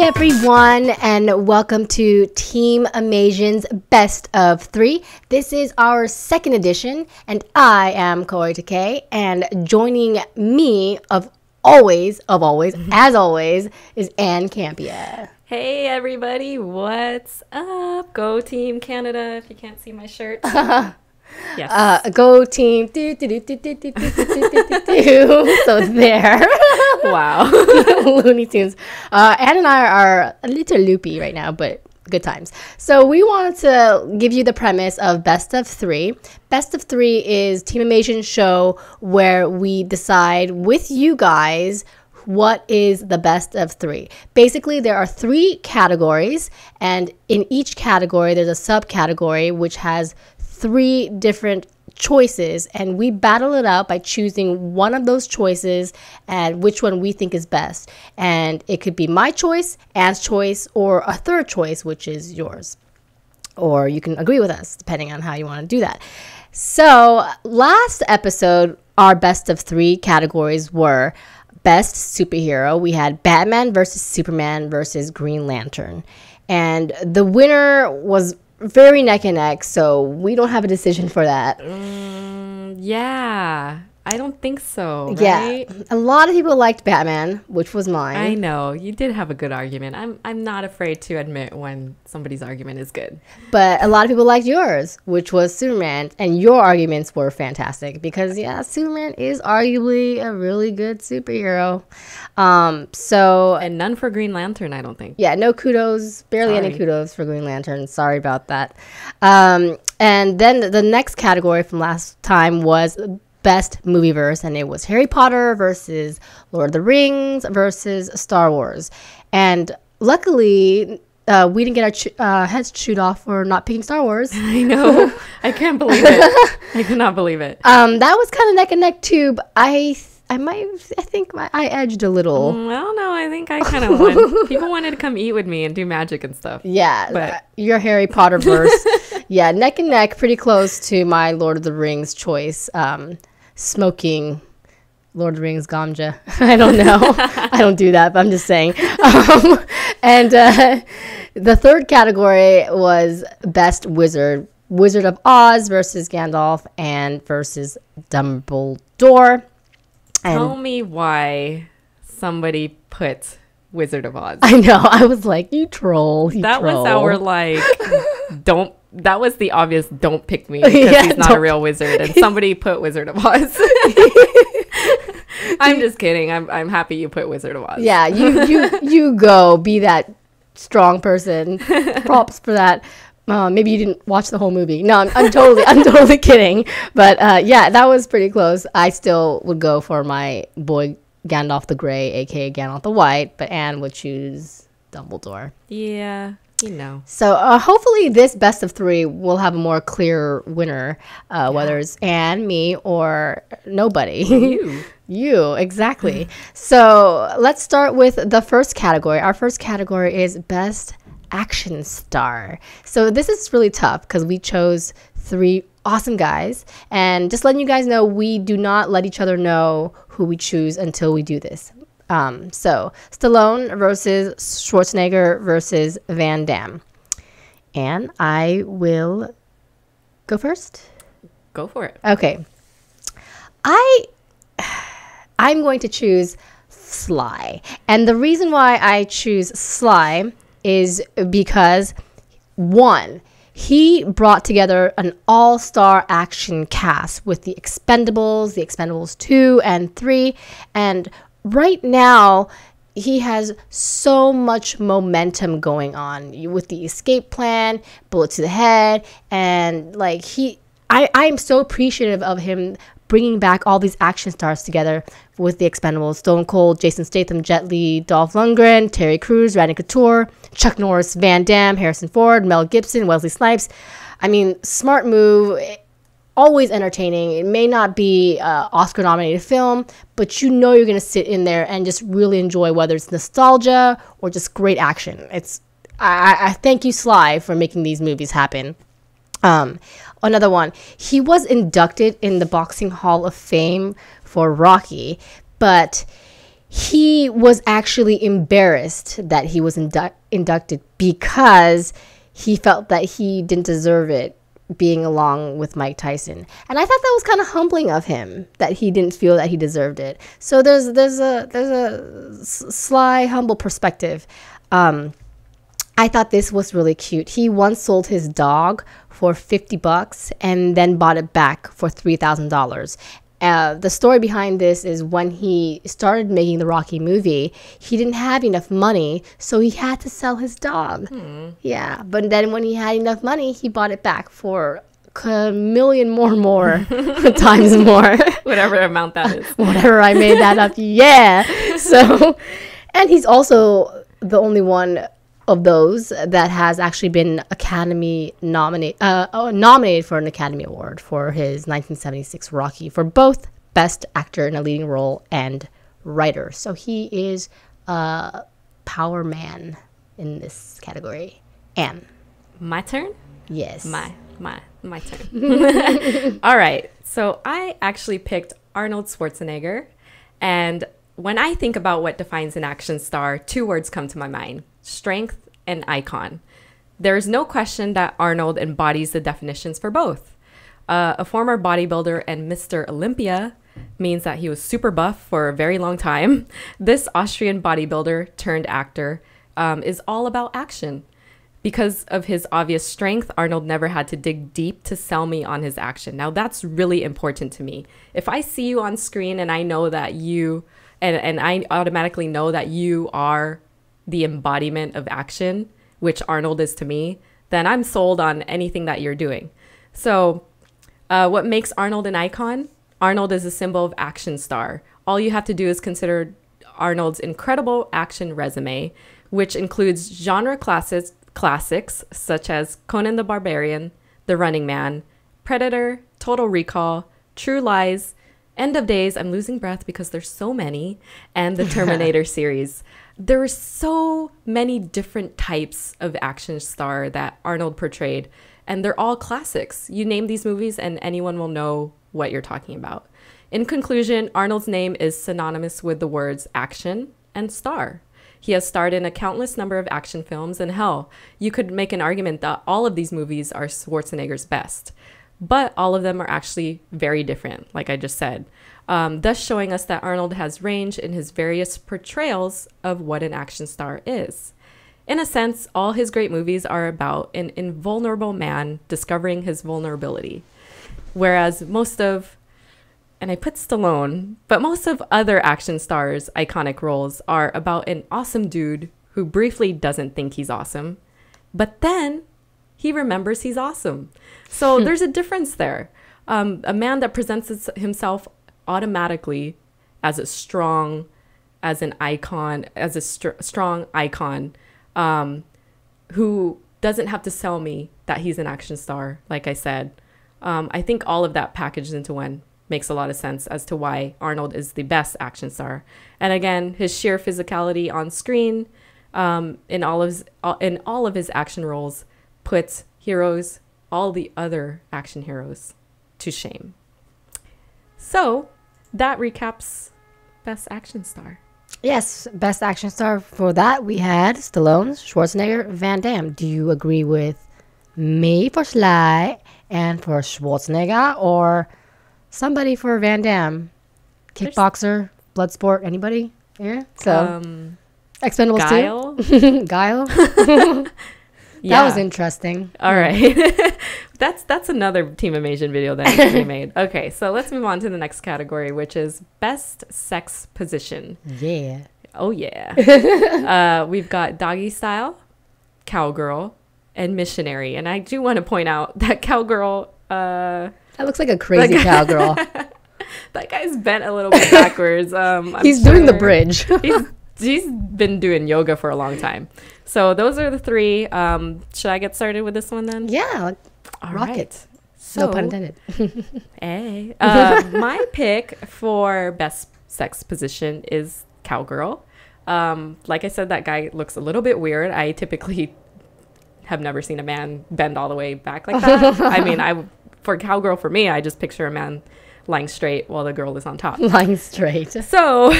everyone, and welcome to Team Amasian's Best of 3. This is our second edition, and I am Koi Takei, and joining me as always, is Ann Campea. Hey everybody, what's up? Go Team Canada, if you can't see my shirt. Yes. Go team. So there. Wow. Looney Tunes. Ann and I are a little loopy right now, but good times. So we wanted to give you the premise of Best of 3. Best of 3 is Team Amasian's show where we decide with you guys what is the best of 3. Basically, there are 3 categories, and in each category, there's a subcategory which has 3 different choices, and we battle it out by choosing one of those choices and which one we think is best. And it could be my choice, Anne's choice, or a third choice, which is yours. Or you can agree with us, depending on how you want to do that. So last episode, our best of 3 categories were Best Superhero. We had Batman versus Superman versus Green Lantern. And the winner was very neck and neck, so we don't have a decision for that. Yeah, I don't think so, right? Yeah, a lot of people liked Batman, which was mine. I know, you did have a good argument. I'm not afraid to admit when somebody's argument is good. But a lot of people liked yours, which was Superman, and your arguments were fantastic because, yeah, Superman is arguably a really good superhero. And none for Green Lantern, I don't think. Yeah, no kudos, barely any kudos for Green Lantern. Sorry about that. And then the next category from last time was Best Movieverse, and it was Harry Potter versus Lord of the Rings versus Star Wars. And luckily, we didn't get our heads chewed off for not picking Star Wars. I know. I can't believe it. I cannot believe it. That was kind of neck and neck too, but I think I edged a little. I don't know. I think I kind of won. People wanted to come eat with me and do magic and stuff. Yeah, but your Harry Potter verse. Yeah, neck and neck, pretty close to my Lord of the Rings choice. Smoking Lord of the Rings ganja. I don't know. I don't do that, but I'm just saying. And the third category was Best Wizard. Wizard of Oz versus Gandalf and versus Dumbledore. Tell me why somebody put Wizard of Oz. I know. I was like, you troll. That was our that was the obvious don't pick me because he's not a real wizard. And somebody put Wizard of Oz. I'm just kidding. I'm happy you put Wizard of Oz. Yeah, you go. Be that strong person. Props for that. Maybe you didn't watch the whole movie. No, I'm totally kidding. But yeah, that was pretty close. I still would go for my boy Gandalf the Grey, aka Gandalf the White, but Anne would choose Dumbledore. Yeah, you know. So hopefully this best of 3 will have a more clear winner, whether it's Anne, me, or nobody. You, exactly. So let's start with the first category. Our first category is Best Action Star. So this is really tough because we chose 3 awesome guys, and just letting you guys know, we do not let each other know who we choose until we do this. So Stallone versus Schwarzenegger versus Van Damme. And I will go first. Go for it. Okay. I'm going to choose Sly. And the reason why I choose Sly is because, 1, he brought together an all-star action cast with the Expendables 2 and 3, and right now he has so much momentum going on with the Escape Plan, Bullet to the Head, and like I am so appreciative of him bringing back all these action stars together with the Expendables. Stone Cold, Jason Statham, Jet Li, Dolph Lundgren, Terry Crews, Randy Couture, Chuck Norris, Van Damme, Harrison Ford, Mel Gibson, Wesley Snipes. I mean, smart move, always entertaining. It may not be an Oscar-nominated film, but you know you're going to sit in there and just really enjoy, whether it's nostalgia or just great action. I thank you, Sly, for making these movies happen. Another one, he was inducted in the Boxing Hall of Fame for Rocky, but he was actually embarrassed that he was inducted because he felt that he didn't deserve it being along with Mike Tyson. And I thought that was kind of humbling of him, that he didn't feel that he deserved it. So there's a sly, humble perspective. I thought this was really cute. He once sold his dog for $50 and then bought it back for $3,000. The story behind this is when he started making the Rocky movie, he didn't have enough money, so he had to sell his dog. Yeah, but then when he had enough money, he bought it back for a million more times more. Whatever amount that is. Whatever, I made that up. Yeah. So, and he's also the only one of those that has actually been nominated for an Academy Award for his 1976 Rocky for both Best Actor in a Leading Role and Writer. So he is a power man in this category. Anne. My turn? Yes. My turn. All right. So I actually picked Arnold Schwarzenegger. And when I think about what defines an action star, 2 words come to my mind: strength and icon. There is no question that Arnold embodies the definitions for both. A former bodybuilder and Mr. Olympia means that he was super buff for a very long time. This Austrian bodybuilder turned actor is all about action. Because of his obvious strength, Arnold never had to dig deep to sell me on his action. Now that's really important to me. If I see you on screen and I know that you, and I automatically know that you are the embodiment of action, which Arnold is to me, then I'm sold on anything that you're doing. So what makes Arnold an icon? Arnold is a symbol of action star. All you have to do is consider Arnold's incredible action resume, which includes genre classics such as Conan the Barbarian, The Running Man, Predator, Total Recall, True Lies, End of Days, I'm losing breath because there's so many, and the Terminator series. There were so many different types of action star that Arnold portrayed, and they're all classics. You name these movies and anyone will know what you're talking about. In conclusion, Arnold's name is synonymous with the words action and star. He has starred in a countless number of action films, and hell, you could make an argument that all of these movies are Schwarzenegger's best. But all of them are actually very different, like I just said, thus showing us that Arnold has range in his various portrayals of what an action star is. In a sense, all his great movies are about an invulnerable man discovering his vulnerability. Whereas most of, and I put Stallone, but most of other action stars' iconic roles are about an awesome dude who briefly doesn't think he's awesome, but then he remembers he's awesome. So there's a difference there. A man that presents himself automatically as a strong, as an icon, as a strong icon, who doesn't have to sell me that he's an action star, like I said. I think all of that packaged into one makes a lot of sense as to why Arnold is the best action star. And again, his sheer physicality on screen, in all of his action roles, puts all the other action heroes to shame. So that recaps Best Action Star. Yes, Best Action Star. For that, we had Stallone, Schwarzenegger, Van Damme. Do you agree with me for Sly and for Schwarzenegger, or somebody for Van Damme? Kickboxer, Bloodsport, anybody? Yeah. So Expendables Guile? 2. Guile. Yeah. That was interesting. All right. That's another Team Amasian video that needs to be made. Okay, so let's move on to the next category, which is Best Sex Position. Yeah. Oh, yeah. We've got Doggie Style, Cowgirl, and Missionary. And I do want to point out that Cowgirl... that looks like a crazy cowgirl. That guy's bent a little bit backwards. He's doing the bridge. He's been doing yoga for a long time. So those are the 3. Should I get started with this one then? Yeah. Rock it. So, no pun intended. Hey. My pick for Best Sex Position is Cowgirl. Like I said, that guy looks a little bit weird. I typically have never seen a man bend all the way back like that. I mean, for Cowgirl, for me, I just picture a man lying straight while the girl is on top. Lying straight. So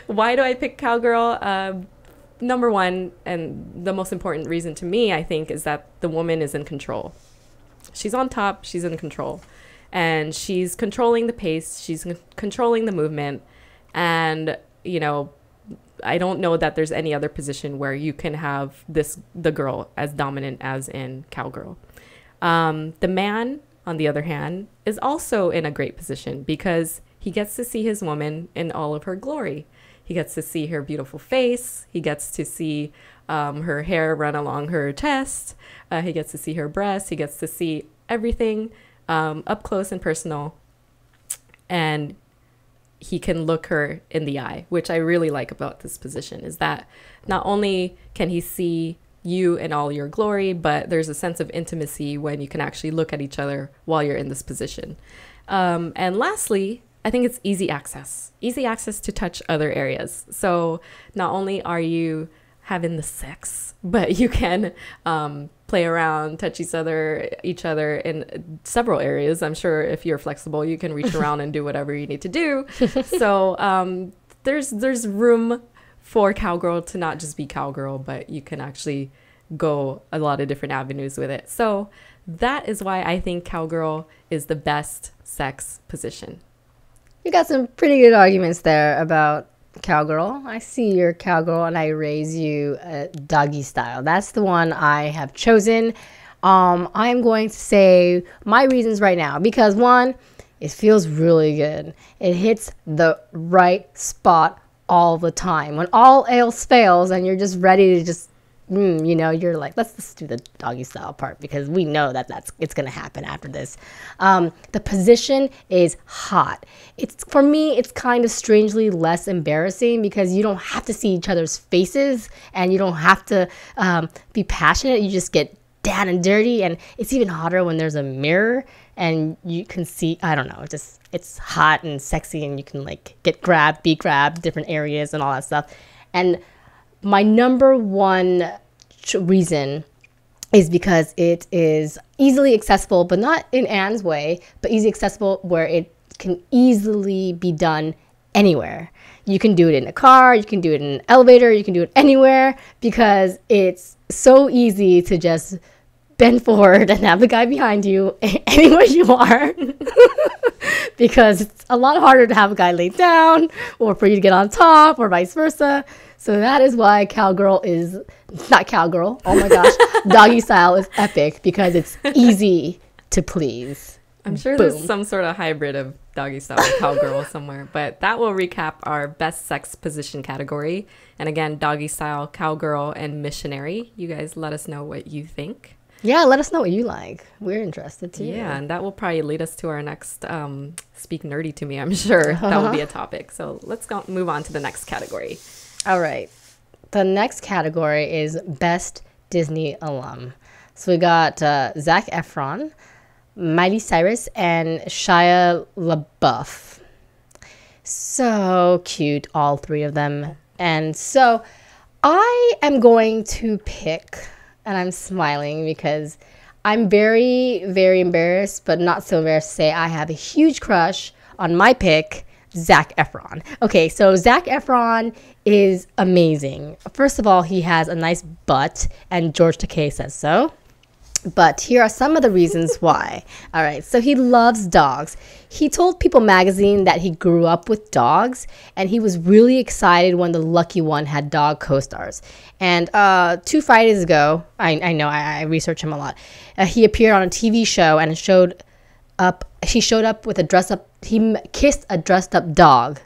Why do I pick Cowgirl? Number one, and the most important reason to me, I think, is that the woman is in control. She's on top, she's in control. And she's controlling the pace, she's controlling the movement. And, you know, I don't know that there's any other position where you can have the girl as dominant as in Cowgirl. The man, on the other hand, is also in a great position because he gets to see his woman in all of her glory. He gets to see her beautiful face. He gets to see her hair run along her chest. He gets to see her breasts. He gets to see everything up close and personal. And he can look her in the eye, which I really like about this position, is that not only can he see you in all your glory, but there's a sense of intimacy when you can actually look at each other while you're in this position. And lastly, I think it's easy access to touch other areas. So not only are you having the sex, but you can play around, touch each other in several areas. I'm sure if you're flexible, you can reach around and do whatever you need to do. So there's room for Cowgirl to not just be Cowgirl, but you can actually go a lot of different avenues with it. So that is why I think Cowgirl is the best sex position. You got some pretty good arguments there about Cowgirl. I see your Cowgirl and I raise you Doggie style. That's the one I have chosen. I'm going to say my reasons right now because one, it feels really good. It hits the right spot all the time. When all else fails and you're just ready to just you're like, let's just do the doggy style part because we know it's going to happen after this. The position is hot. For me, it's kind of strangely less embarrassing because you don't have to see each other's faces and you don't have to be passionate. You just get down and dirty, and it's even hotter when there's a mirror and you can see, I don't know, it's hot and sexy and you can like be grabbed, different areas and all that stuff. And my number one reason is because it is easily accessible, but not in Anne's way, but easily accessible where it can easily be done anywhere. You can do it in a car, you can do it in an elevator, you can do it anywhere because it's so easy to just bend forward and have the guy behind you anywhere you are because it's a lot harder to have a guy lay down or for you to get on top or vice versa. So that is why Cowgirl is not Cowgirl. Oh my gosh. Doggy style is epic because it's easy to please. I'm sure there's some sort of hybrid of doggy style and Cowgirl somewhere, but that will recap our best sex position category. And again, doggy style, Cowgirl, and Missionary. You guys let us know what you think. Yeah, let us know what you like. We're interested too. Yeah, and that will probably lead us to our next Speak Nerdy to Me, I'm sure. That will be a topic. So let's move on to the next category. All right. The next category is Best Disney Alum. So we got Zac Efron, Miley Cyrus, and Shia LaBeouf. So cute, all three of them. And so I am going to pick, and I'm smiling because I'm very, very embarrassed, but not so embarrassed to say I have a huge crush on my pick, Zac Efron. Okay, so Zac Efron is amazing. First of all, he has a nice butt, and George Takei says so. But here are some of the reasons why. All right, so he loves dogs. He told People magazine that he grew up with dogs, and he was really excited when The Lucky One had dog co-stars. And 2 Fridays ago, I know, I research him a lot. He appeared on a TV show and he showed up with he kissed a dressed up dog.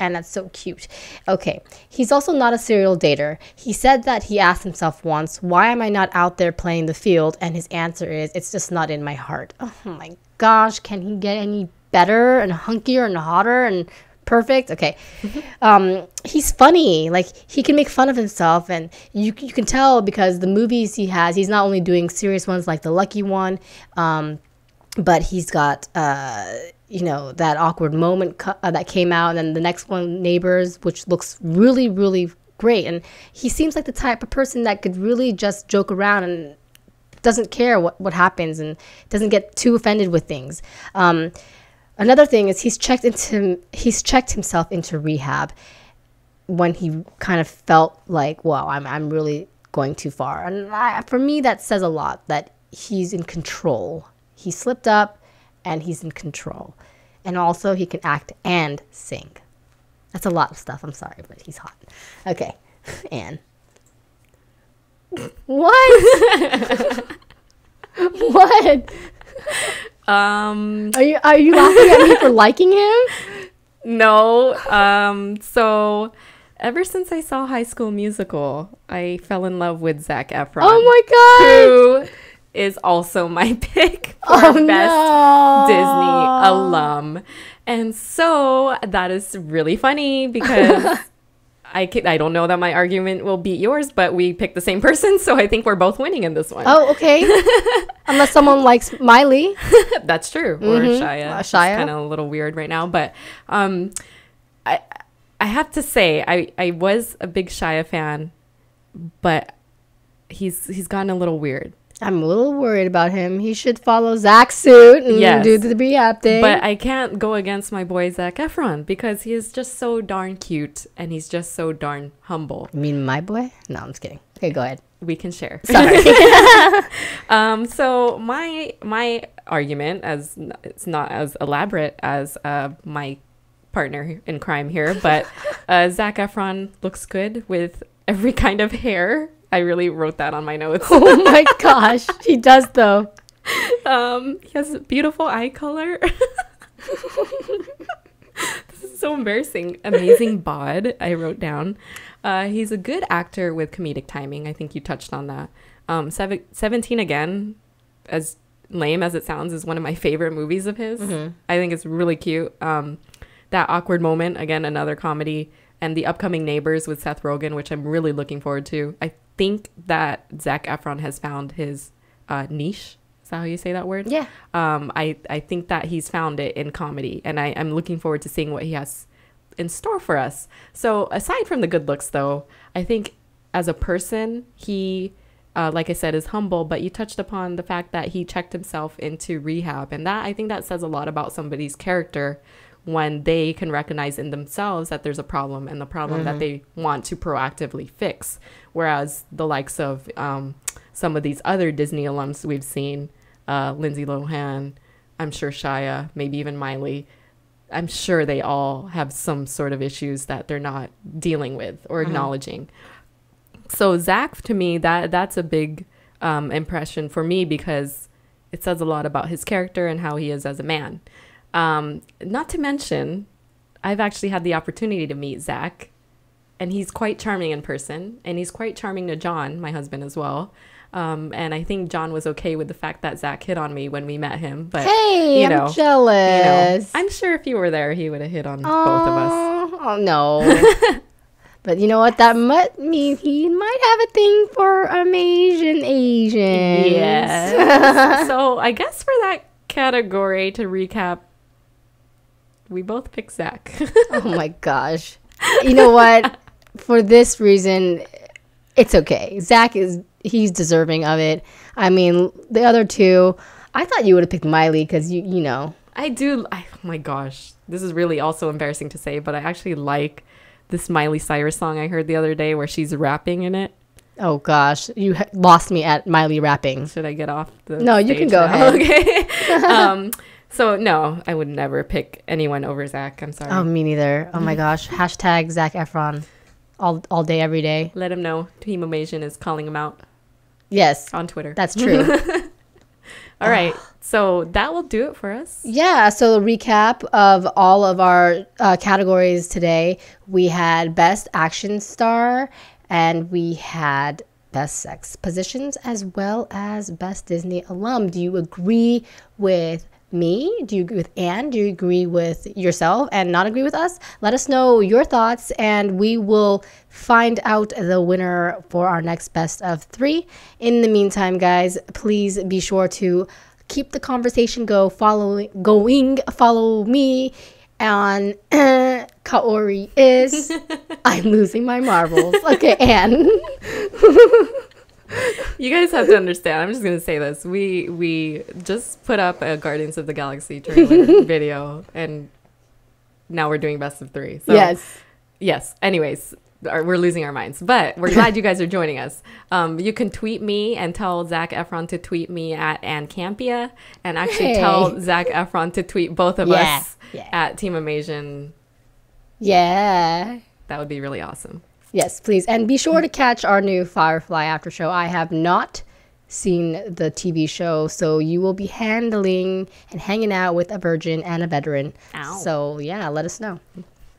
And that's so cute. Okay, he's also not a serial dater. He said that he asked himself once, why am I not out there playing the field? And his answer is, it's just not in my heart. Oh my gosh, can he get any better and hunkier and hotter and perfect? Okay. He's funny. Like, he can make fun of himself, and you can tell because the movies he has, he's not only doing serious ones like The Lucky One, but he's got that awkward moment that came out, and then the next one, Neighbors, which looks really, really great. And he seems like the type of person that could really just joke around and doesn't care what happens and doesn't get too offended with things. Another thing is he's checked himself into rehab. when he kind of felt like, wow, I'm really going too far. And for me, that says a lot, that he's in control. He slipped up and he's in control. And also he can act and sing. That's a lot of stuff. I'm sorry, but he's hot. Okay, Anne. What? What? Are you laughing at me for liking him? No. So ever since I saw High School Musical, I fell in love with Zac Efron. Oh my god! Who is also my pick for best Disney alum. And so that is really funny because I don't know that my argument will beat yours, but we picked the same person, so I think we're both winning in this one. Oh, okay. Unless someone likes Miley. That's true. Or Shia. Shia. Kind of a little weird right now, but I have to say I was a big Shia fan, but he's gotten a little weird. I'm a little worried about him. He should follow Zach's suit and do the rehab thing. But I can't go against my boy Zac Efron because he is just so darn cute and he's just so darn humble. You mean my boy? No, I'm just kidding. Okay, go ahead. We can share. Sorry. So my argument, as it's not as elaborate as my partner in crime here, but Zac Efron looks good with every kind of hair. I really wrote that on my notes. Oh my gosh, he does though. He has beautiful eye color. This is so embarrassing. Amazing bod, I wrote down. He's a good actor with comedic timing. I think you touched on that. 17 Again, as lame as it sounds, is one of my favorite movies of his. I think it's really cute. That awkward moment, again, another comedy. And the upcoming Neighbors with Seth Rogen, which I'm really looking forward to. I think that Zac Efron has found his niche. Is that how you say that word? Yeah. I think that he's found it in comedy, and I'm looking forward to seeing what he has in store for us. So aside from the good looks, though, I think as a person, he, like I said, is humble, but you touched upon the fact that he checked himself into rehab, and that I think that says a lot about somebody's character when they can recognize in themselves that there's a problem and the problem that they want to proactively fix. Whereas the likes of some of these other Disney alums we've seen, Lindsay Lohan, I'm sure Shia, maybe even Miley, I'm sure they all have some sort of issues that they're not dealing with or acknowledging. So Zac, to me, that's a big impression for me because it says a lot about his character and how he is as a man. Not to mention, I've actually had the opportunity to meet Zac, and he's quite charming in person, and he's quite charming to John, my husband, as well. And I think John was okay with the fact that Zac hit on me when we met him. But hey, I'm jealous. I'm sure if you were there, he would have hit on both of us. Oh no. But you know what? That might mean he might have a thing for Asians. Yes. So I guess for that category, to recap, we both picked Zac. Oh my gosh. You know what? For this reason, it's okay. Zac he's deserving of it. I mean, the other two, I thought you would have picked Miley because you know. Oh my gosh. This is really also embarrassing to say, but I actually like this Miley Cyrus song I heard the other day where she's rapping in it. Oh gosh, you lost me at Miley rapping. Should I get off the No, you can go ahead. Okay. So no, I would never pick anyone over Zac. I'm sorry. Oh, me neither. Oh my gosh. Hashtag Zac Efron. All day, every day. Let him know Team Amasian is calling him out. Yes. On Twitter. That's true. All right. So that will do it for us. Yeah. So a recap of all of our categories today. We had Best Action Star, and we had Best Sex Positions, as well as Best Disney Alum. Do you agree with me? Do you agree with Anne? Do you agree with yourself and not agree with us? Let us know your thoughts, and we will find out the winner for our next best of 3. In the meantime, guys, please be sure to keep the conversation going. Follow me on Kaori is. I'm losing my marbles. Okay, Anne. You guys have to understand. I'm just going to say this. We just put up a Guardians of the Galaxy trailer video, and now we're doing best of 3. So yes. Yes. Anyways, we're losing our minds, but we're glad you guys are joining us. You can tweet me and tell Zac Efron to tweet me at Campea, and actually tell Zac Efron to tweet both of us at Team Amasian. Yeah. That would be really awesome. Yes, please. And be sure to catch our new Firefly after show. I have not seen the TV show, so you will be handling and hanging out with a virgin and a veteran. Ow. So yeah, let us know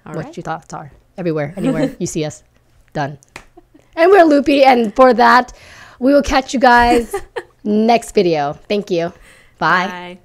what right. your thoughts are. Everywhere, anywhere you see us. Done. And we're loopy, and for that, we will catch you guys next video. Thank you. Bye. Bye.